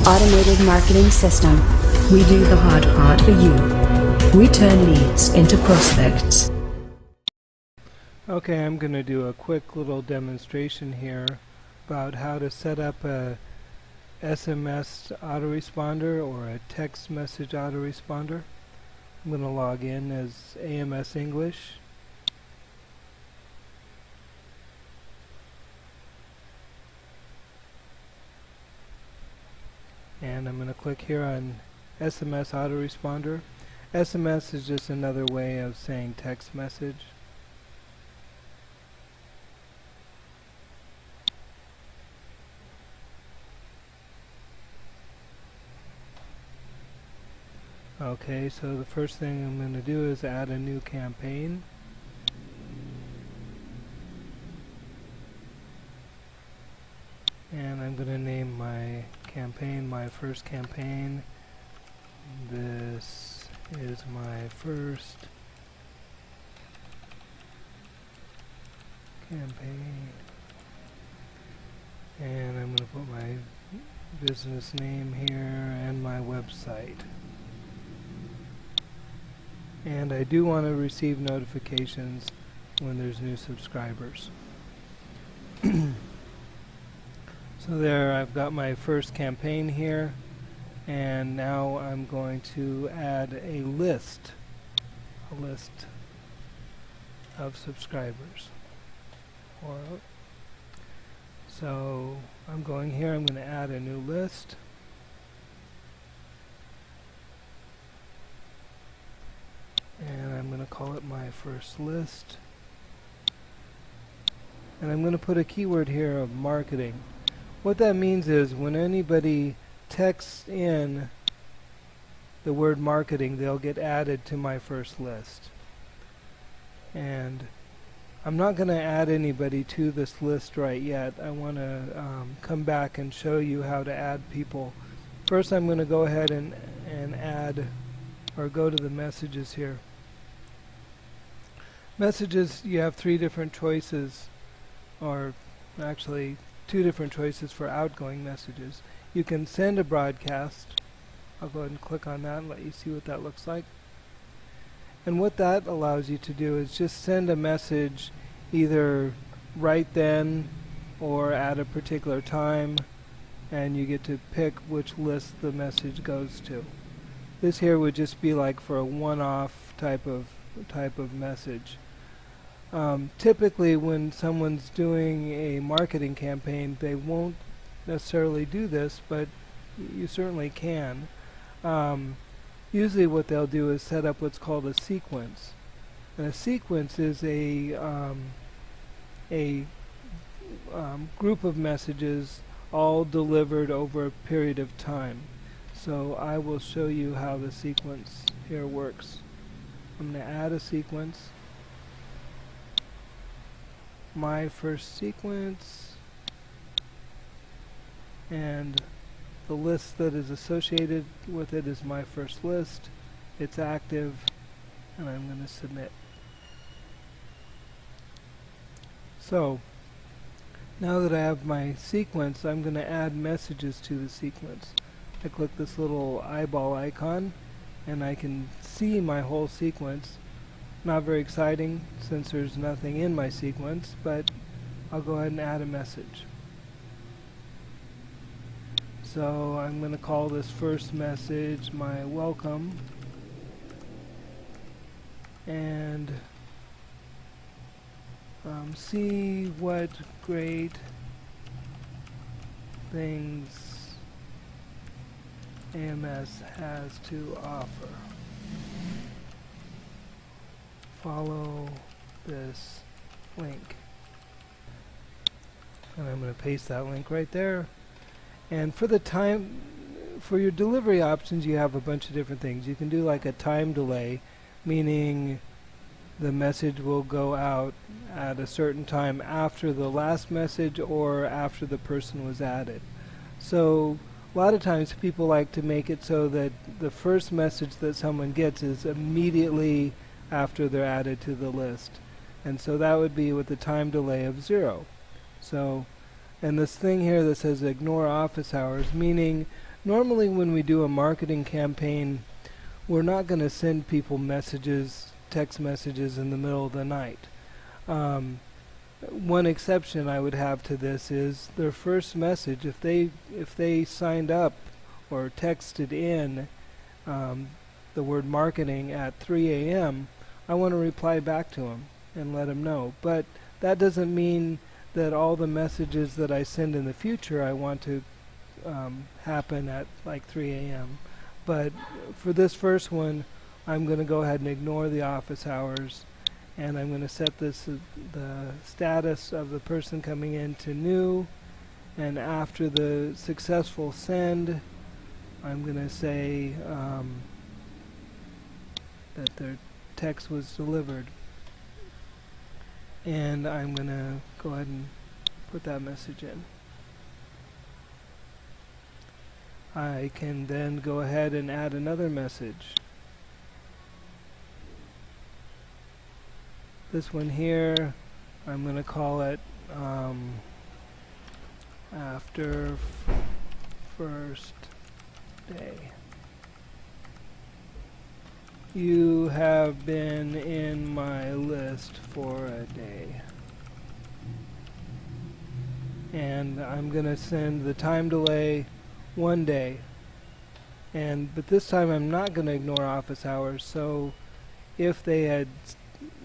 automated marketing system. We do the hard part for you. We turn leads into prospects. Okay, I'm going to do a quick little demonstration here about how to set up a SMS autoresponder or a text message autoresponder. I'm going to log in as AMS English. And I'm going to click here on SMS autoresponder. SMS is just another way of saying text message. Okay, so the first thing I'm going to do is add a new campaign. And I'm going to name my campaign my first campaign. This is my first campaign. And I'm going to put my business name here and my website. And I do want to receive notifications when there's new subscribers. So there, I've got my first campaign here, and now I'm going to add a list of subscribers. So I'm going here, I'm going to add a new list. And I'm going to call it my first list. And I'm going to put a keyword here of marketing. What that means is when anybody texts in the word marketing, they'll get added to my first list. And I'm not going to add anybody to this list right yet. I want to come back and show you how to add people. First, I'm going to go ahead and add, or go to the messages here. Messages, you have 3 different choices, or actually 2 different choices for outgoing messages. You can send a broadcast. I'll go ahead and click on that and let you see what that looks like. And what that allows you to do is just send a message either right then or at a particular time, and you get to pick which list the message goes to. This here would just be like for a one-off type of message. Typically when someone's doing a marketing campaign, they won't necessarily do this, but you certainly can. Usually what they'll do is set up what's called a sequence. And a sequence is a group of messages all delivered over a period of time. So I will show you how the sequence here works. I'm going to add a sequence. My first sequence, and the list that is associated with it is my first list. It's active, and I'm going to submit. So now that I have my sequence, I'm going to add messages to the sequence. I click this little eyeball icon and I can see my whole sequence. Not very exciting since there's nothing in my sequence, but I'll go ahead and add a message. So I'm going to call this first message my welcome, and see what great things AMS has to offer. Follow this link. And I'm going to paste that link right there. And for for your delivery options, you have a bunch of different things. You can do like a time delay, meaning the message will go out at a certain time after the last message or after the person was added. So a lot of times people like to make it so that the first message that someone gets is immediately after they're added to the list. And so that would be with the time delay of 0. So, and this thing here that says ignore office hours, meaning Normally when we do a marketing campaign, we're not going to send people messages, text messages in the middle of the night. One exception I would have to this is their first message, if they signed up or texted in the word marketing at 3 a.m., I want to reply back to them and let them know. But that doesn't mean that all the messages that I send in the future I want to happen at like 3 a.m. But for this first one, I'm going to go ahead and ignore the office hours, and I'm going to set this the status of the person coming in to new, and after the successful send, I'm going to say that their text was delivered, and I'm going to go ahead and put that message in. I can then go ahead and add another message. This one here, I'm going to call it after first day. You have been in my list for a day. And I'm going to send the time delay 1 day. But this time I'm not going to ignore office hours, so if they had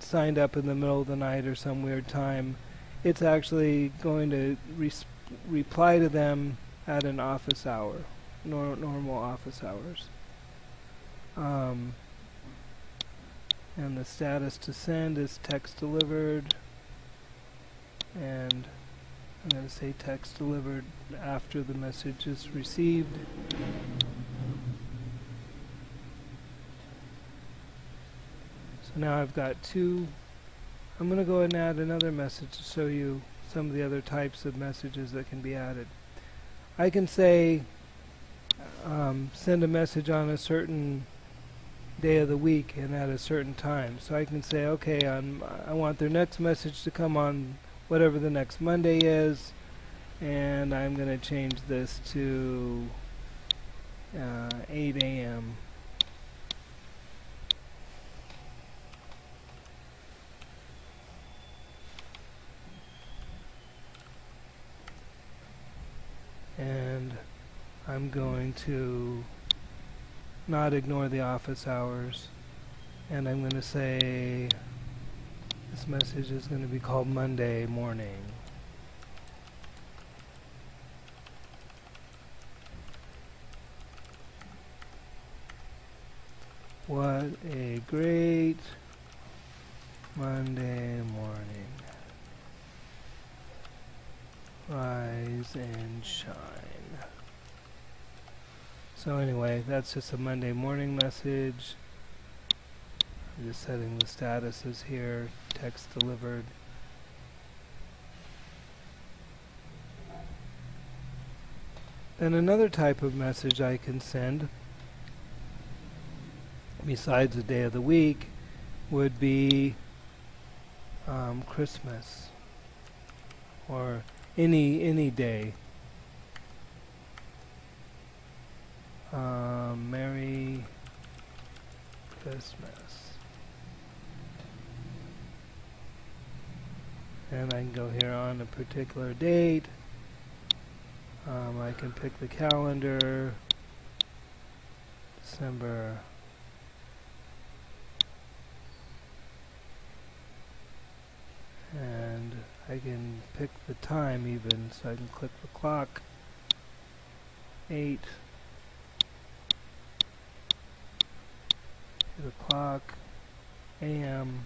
signed up in the middle of the night or some weird time, it's actually going to reply to them at an office hour, normal office hours. And the status to send is text delivered, and I'm going to say text delivered after the message is received. So now I've got two. I'm going to go ahead and add another message to show you some of the other types of messages that can be added. I can say send a message on a certain day of the week and at a certain time. So I can say, okay, I want their next message to come on whatever the next Monday is, and I'm going to change this to 8 a.m. And I'm going to not ignore the office hours, and I'm going to say this message is going to be called Monday morning. What a great Monday morning. Rise and shine. So anyway, that's just a Monday morning message. I'm just setting the statuses here, text delivered. Then another type of message I can send, besides the day of the week, would be Christmas, or any day. Merry Christmas. And I can go here on a particular date. I can pick the calendar, December. And I can pick the time even, so I can click the clock, 8 o'clock a.m.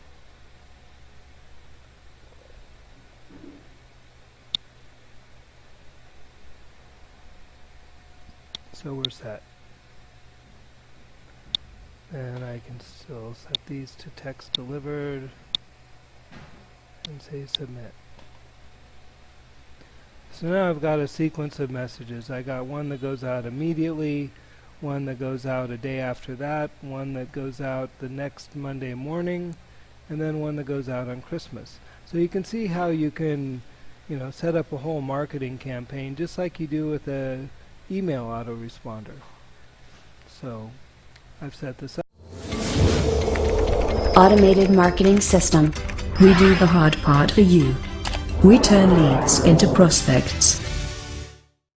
So we're set. And I can still set these to text delivered and say submit. So now I've got a sequence of messages. I got one that goes out immediately, one that goes out a day after that, one that goes out the next Monday morning, and then one that goes out on Christmas. So you can see how you can, set up a whole marketing campaign just like you do with a email autoresponder. So I've set this up. Automated marketing system. We do the hard part for you. We turn leads into prospects.